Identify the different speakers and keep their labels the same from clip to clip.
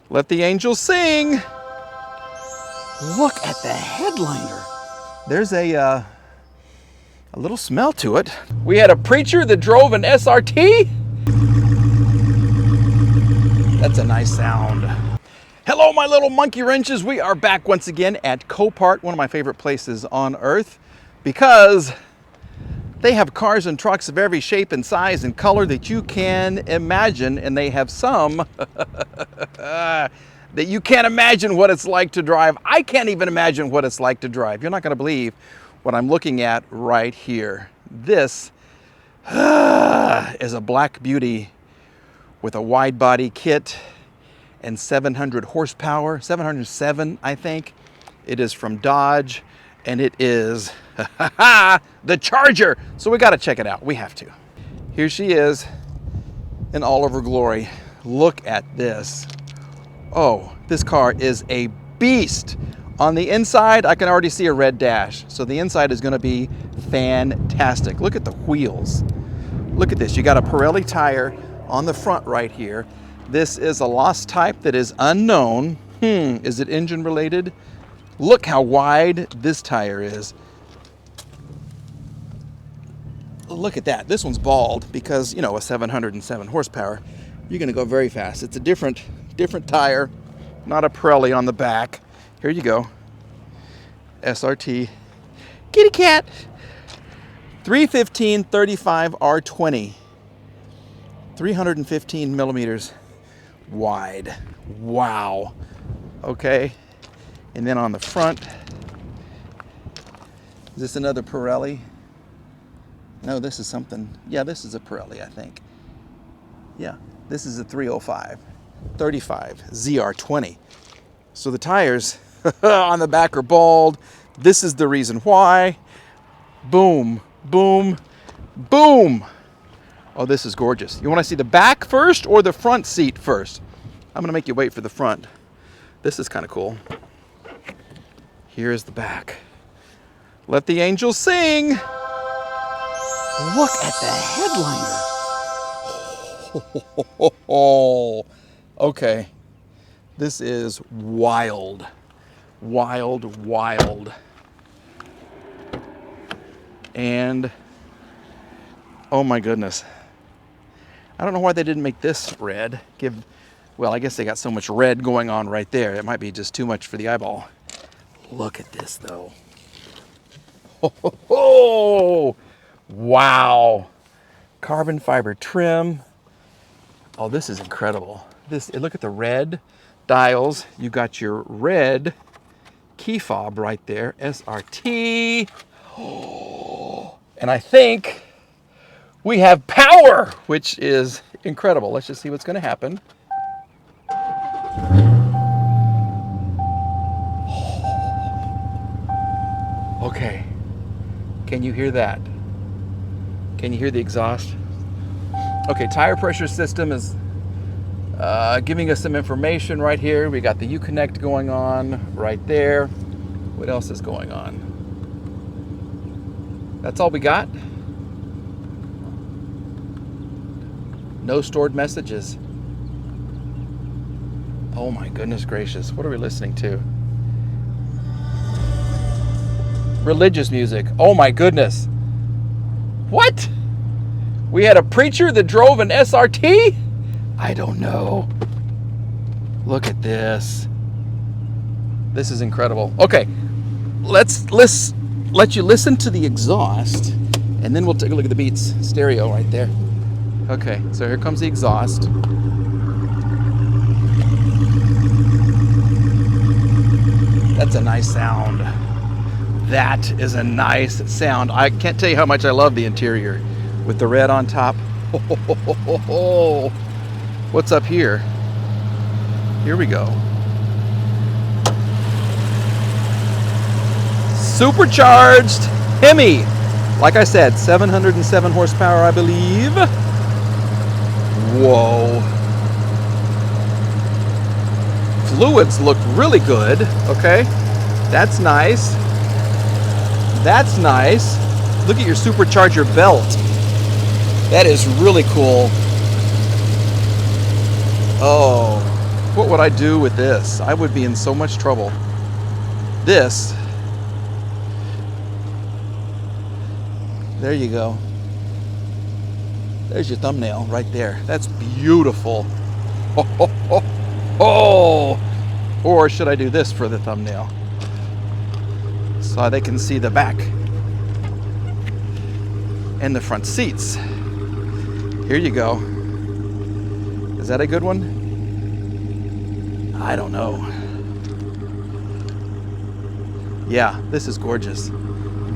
Speaker 1: Let the angels sing. Look at the headliner. There's a little smell to it. We had a preacher that drove an SRT. That's a nice sound. Hello, my little monkey wrenches. We are back once again at Copart, one of my favorite places on earth, because they have cars and trucks of every shape and size and color that you can imagine, and they have some that you can't imagine what it's like to drive. I can't even imagine what it's like to drive. You're not going to believe what I'm looking at right here. This is a black beauty with a wide body kit and 700 horsepower, 707, I think. It is from Dodge, and it is the Charger. So we got to check it out. We have to. Here she is in all of her glory. Look at this. Oh, this car is a beast. On the inside, I can already see a red dash. So the inside is going to be fantastic. Look at the wheels. Look at this. You got a Pirelli tire on the front right here. This is a lost type that is unknown. Is it engine related? Look how wide this tire is. Look at that. This one's bald because, you know, a 707 horsepower. You're going to go very fast. It's a different tire, not a Pirelli on the back. Here you go. SRT. Kitty cat. 315 35 R20. 315 millimeters wide. Wow. Okay. And then on the front, is this another Pirelli? No, this is something. Yeah, this is a Pirelli, I think. Yeah, this is a 305 35 ZR20. So the tires on the back are bald. This is the reason why. Boom, boom, boom. Oh, this is gorgeous. You want to see the back first or the front seat first? I'm going to make you wait for the front. This is kind of cool. Here's the back. Let the angels sing. Look at the headliner. Okay. This is wild. Wild, wild. And oh my goodness. I don't know why they didn't make this red. Well, I guess they got so much red going on right there. It might be just too much for the eyeball. Look at this though. Oh, wow. Carbon fiber trim. Oh, this is incredible. Look at the red dials. You got your red key fob right there. SRT. Oh, and I think we have power, which is incredible. Let's just see what's going to happen. Okay. Can you hear that? Can you hear the exhaust? Okay, tire pressure system is giving us some information right here. We got the Uconnect going on right there. What else is going on? That's all we got. No stored messages. Oh my goodness gracious. What are we listening to? Religious music. Oh my goodness. What? We had a preacher that drove an SRT? I don't know. Look at this. This is incredible. Okay, let's let you listen to the exhaust, and then we'll take a look at the Beats stereo right there. Okay, so here comes the exhaust. That's a nice sound. That is a nice sound. I can't tell you how much I love the interior with the red on top. What's up here? Here we go. Supercharged Hemi. Like I said, 707 horsepower, I believe. Whoa. Fluids look really good. Okay, that's nice. That's nice. Look at your supercharger belt. That is really cool. Oh, what would I do with this? I would be in so much trouble. This, there you go. There's your thumbnail right there. That's beautiful. Oh. Or should I do this for the thumbnail? So they can see the back and the front seats. Here you go. Is that a good one? I don't know. Yeah, this is gorgeous.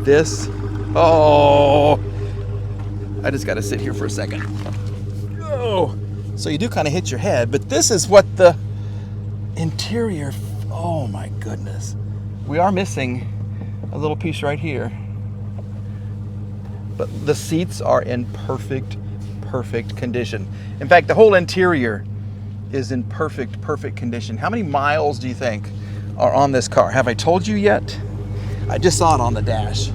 Speaker 1: This, oh, I just got to sit here for a second. Oh, so you do kind of hit your head, but this is what the interior, oh my goodness. We are missing a little piece right here. But the seats are in perfect condition. In fact, the whole interior is in perfect condition. How many miles do you think are on this car? Have I told you yet? I just saw it on the dash.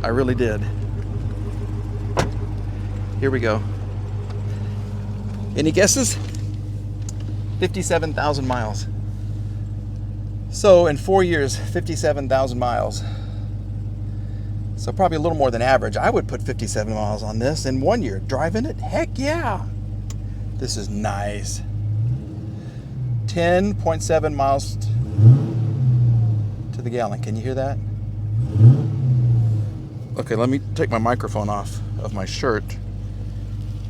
Speaker 1: I really did. Here we go. Any guesses? 57,000 miles. So in 4 years, 57,000 miles. So probably a little more than average. I would put 57 miles on this in 1 year. Driving it? Heck yeah. This is nice. 10.7 miles to the gallon. Can you hear that? Okay, let me take my microphone off of my shirt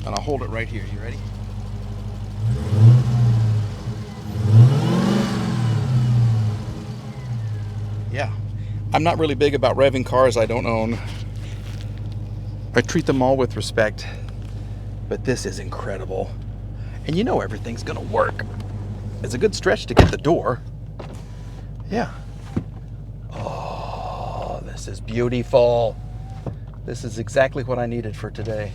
Speaker 1: and I'll hold it right here. You ready? Yeah. I'm not really big about revving cars I don't own. I treat them all with respect, but this is incredible. And you know everything's gonna work. It's a good stretch to get the door. Yeah. Oh, this is beautiful. This is exactly what I needed for today.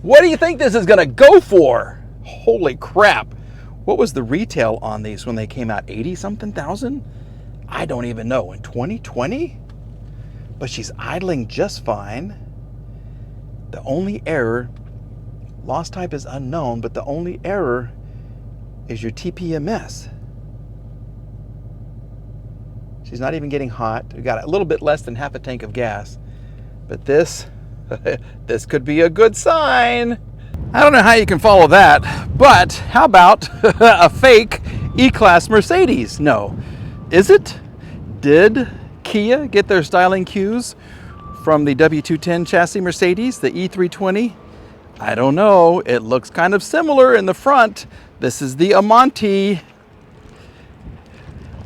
Speaker 1: What do you think this is gonna go for? Holy crap. What was the retail on these when they came out? 80-something thousand? I don't even know. In 2020? But she's idling just fine. The only error, loss type is unknown, but the only error is your TPMS. She's not even getting hot. We got a little bit less than half a tank of gas. But this, this could be a good sign. I don't know how you can follow that, but how about a fake E-Class Mercedes? No. Is it? Did Kia get their styling cues from the W210 chassis Mercedes, the E320? I don't know. It looks kind of similar in the front. This is the Amanti.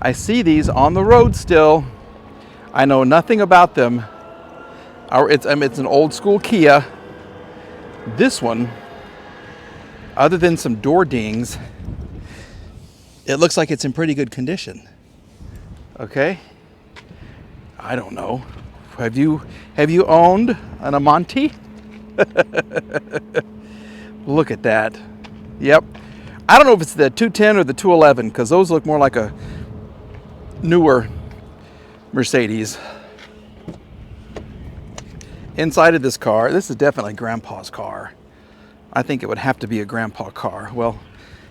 Speaker 1: I see these on the road still. I know nothing about them. It's an old school Kia. This one, other than some door dings, it looks like it's in pretty good condition. Okay? I don't know. Have you owned an Amanti? Look at that. Yep. I don't know if it's the 210 or the 211 because those look more like a newer Mercedes. Inside of this car, this is definitely Grandpa's car. I think it would have to be a grandpa car. Well,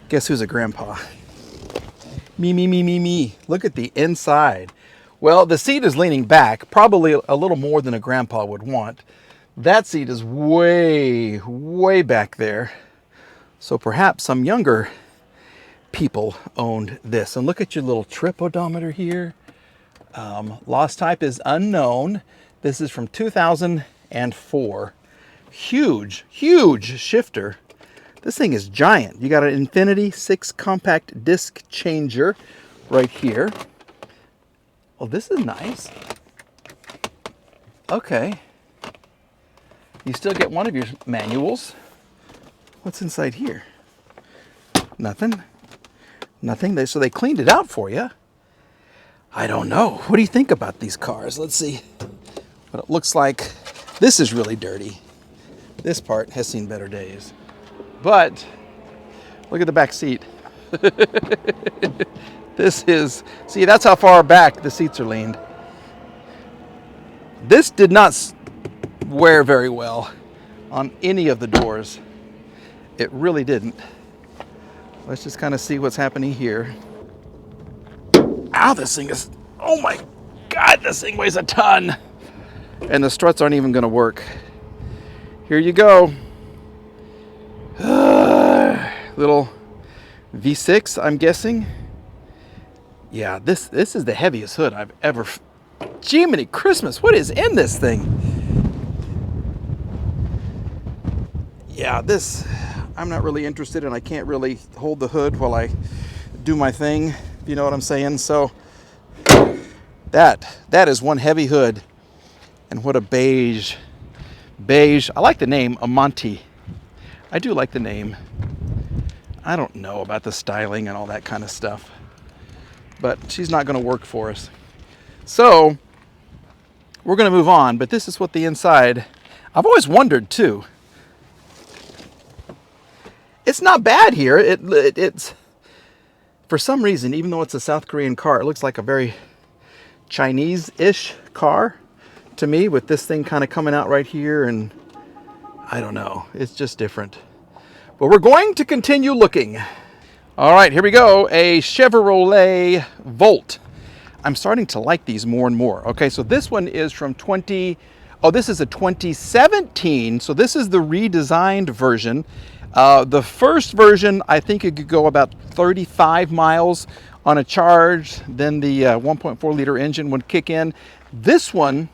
Speaker 1: guess who's a grandpa? Me. Look at the inside. Well, the seat is leaning back, probably a little more than a grandpa would want. That seat is way back there. So perhaps some younger people owned this. And look at your little trip odometer here. Loss type is unknown. This is from 2004. Huge shifter. This thing is giant. You got an Infinity 6 compact disc changer right here. Well, this is nice. Okay. You still get one of your manuals. What's inside here? Nothing. So they cleaned it out for you. I don't know. What do you think about these cars? Let's see what it looks like. This is really dirty. This part has seen better days. But look at the back seat. See, that's how far back the seats are leaned. This did not wear very well on any of the doors. It really didn't. Let's just kind of see what's happening here. Ow, this thing is, oh my God, this thing weighs a ton. And the struts aren't even gonna work. Here you go. Little V6, I'm guessing. Yeah, this is the heaviest hood I've ever... Jiminy Christmas, what is in this thing? Yeah, this, I'm not really interested in. I can't really hold the hood while I do my thing, if you know what I'm saying. So that is one heavy hood. And what a beige. I like the name Amanti. I do like the name. I don't know about the styling and all that kind of stuff, but she's not going to work for us. So we're going to move on, but this is what the inside, I've always wondered too. It's not bad here. It's, for some reason, even though it's a South Korean car, it looks like a very Chinese-ish car to me, with this thing kind of coming out right here, and I don't know, it's just different. But we're going to continue looking. All right, here we go, a Chevrolet Volt. I'm starting to like these more and more. Okay, so this one is from this is a 2017, so this is the redesigned version. The first version, I think it could go about 35 miles on a charge, then the 1.4 liter engine would kick in. This one,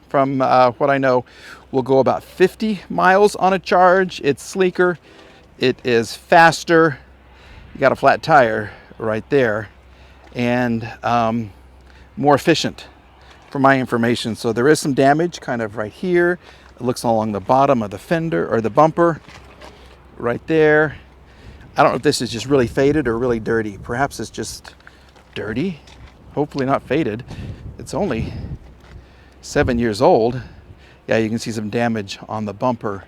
Speaker 1: from what I know, will go about 50 miles on a charge. It's sleeker, it is faster, you got a flat tire right there, and more efficient for my information. So there is some damage kind of right here. It looks along the bottom of the fender, or the bumper right there. I don't know if this is just really faded or really dirty. Perhaps it's just dirty, hopefully not faded. It's only 7 years old. Yeah, you can see some damage on the bumper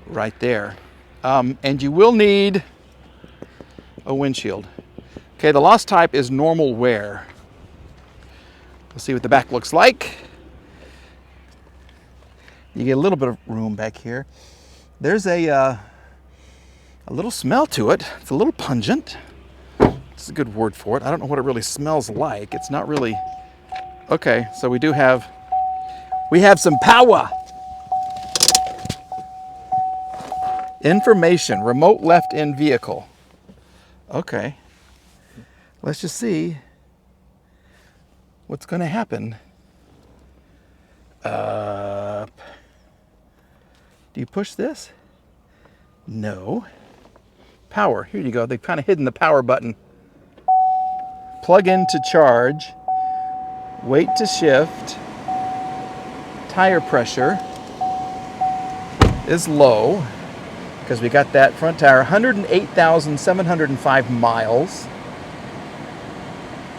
Speaker 1: right there. And you will need a windshield. Okay, the lost type is normal wear. Let's see what the back looks like. You get a little bit of room back here. There's a little smell to it. It's a little pungent. It's a good word for it. I don't know what it really smells like. It's not really... Okay, so we have some power. Information, remote left in vehicle. Okay, let's just see what's going to happen. Up. Do you push this? No. Power, here you go. They've kind of hidden the power button. Plug in to charge. Wait to shift. Tire pressure is low because we got that front tire. 108,705 miles.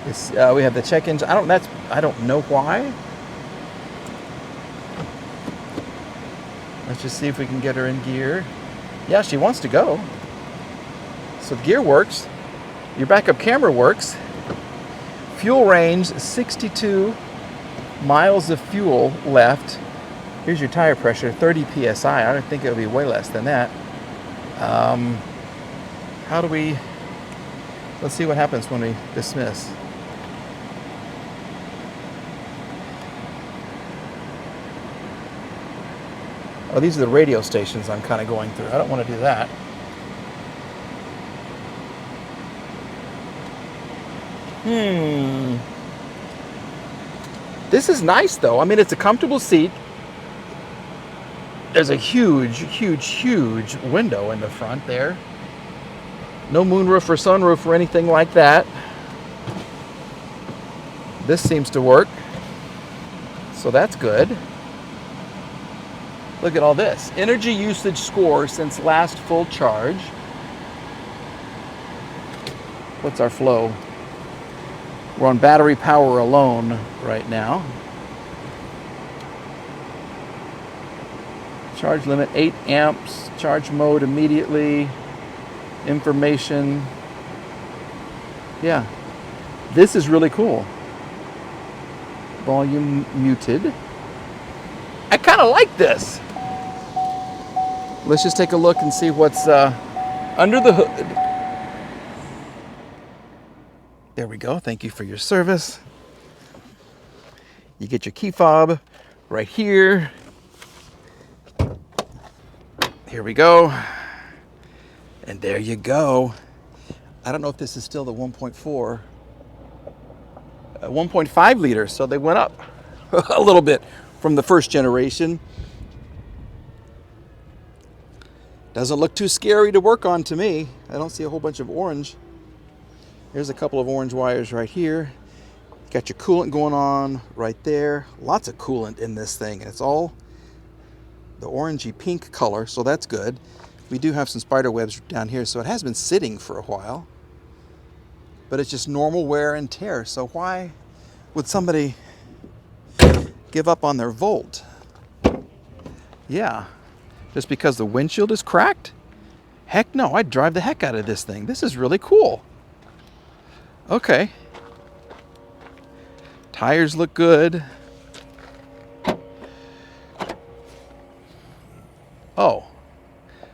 Speaker 1: We have the check engine. I don't know why. Let's just see if we can get her in gear. Yeah, she wants to go. So the gear works. Your backup camera works. Fuel range, 62 miles of fuel left. Here's your tire pressure, 30 psi. I don't think it'll be way less than that. Let's see what happens when we dismiss. Oh, these are the radio stations I'm kind of going through. I don't want to do that. This is nice though. I mean, it's a comfortable seat. There's a huge, huge, huge window in the front there. No moonroof or sunroof or anything like that. This seems to work. So that's good. Look at all this. Energy usage score since last full charge. What's our flow? We're on battery power alone right now. Charge limit 8 amps. Charge mode immediately. Information. Yeah. This is really cool. Volume muted. I kind of like this. Let's just take a look and see what's under the hood. There we go. Thank you for your service. You get your key fob right here. Here we go. And there you go. I don't know if this is still the 1.4, 1.5 liter, so they went up a little bit from the first generation. Doesn't look too scary to work on to me. I don't see a whole bunch of orange. There's a couple of orange wires right here. Got your coolant going on right there. Lots of coolant in this thing, and it's all the orangey pink color, so that's good. We do have some spider webs down here, so it has been sitting for a while. But it's just normal wear and tear, so why would somebody give up on their Volt? Yeah, just because the windshield is cracked? Heck no, I'd drive the heck out of this thing. This is really cool. Okay. Tires look good. Oh,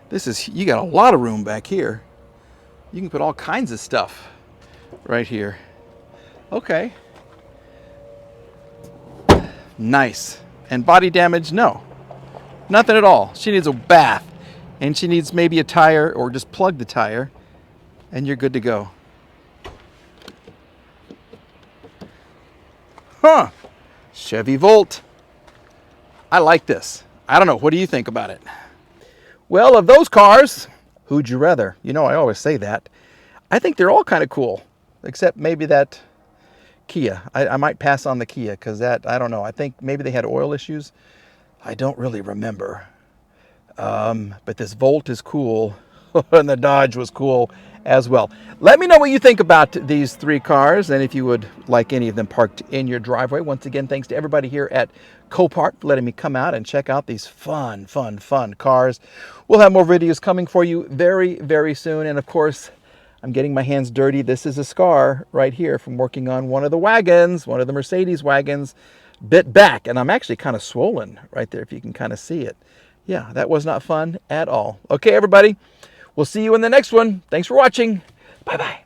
Speaker 1: this is, you got a lot of room back here. You can put all kinds of stuff right here. Okay. Nice. And body damage? No. Nothing at all. She needs a bath. And she needs maybe a tire, or just plug the tire, and you're good to go. Huh. Chevy Volt. I like this. I don't know. What do you think about it? Well, of those cars, who'd you rather? You know, I always say that. I think they're all kind of cool, except maybe that Kia. I might pass on the Kia because that, I don't know. I think maybe they had oil issues. I don't really remember. But this Volt is cool, and the Dodge was cool as well. Let me know what you think about these three cars, and if you would like any of them parked in your driveway. Once again, thanks to everybody here at Copart for letting me come out and check out these fun cars. We'll have more videos coming for you very, very soon. And of course, I'm getting my hands dirty. This is a scar right here from working on one of the wagons, one of the Mercedes wagons, bit back. And I'm actually kind of swollen right there, if you can kind of see it. Yeah, that was not fun at all. Okay, everybody, we'll see you in the next one. Thanks for watching. Bye-bye.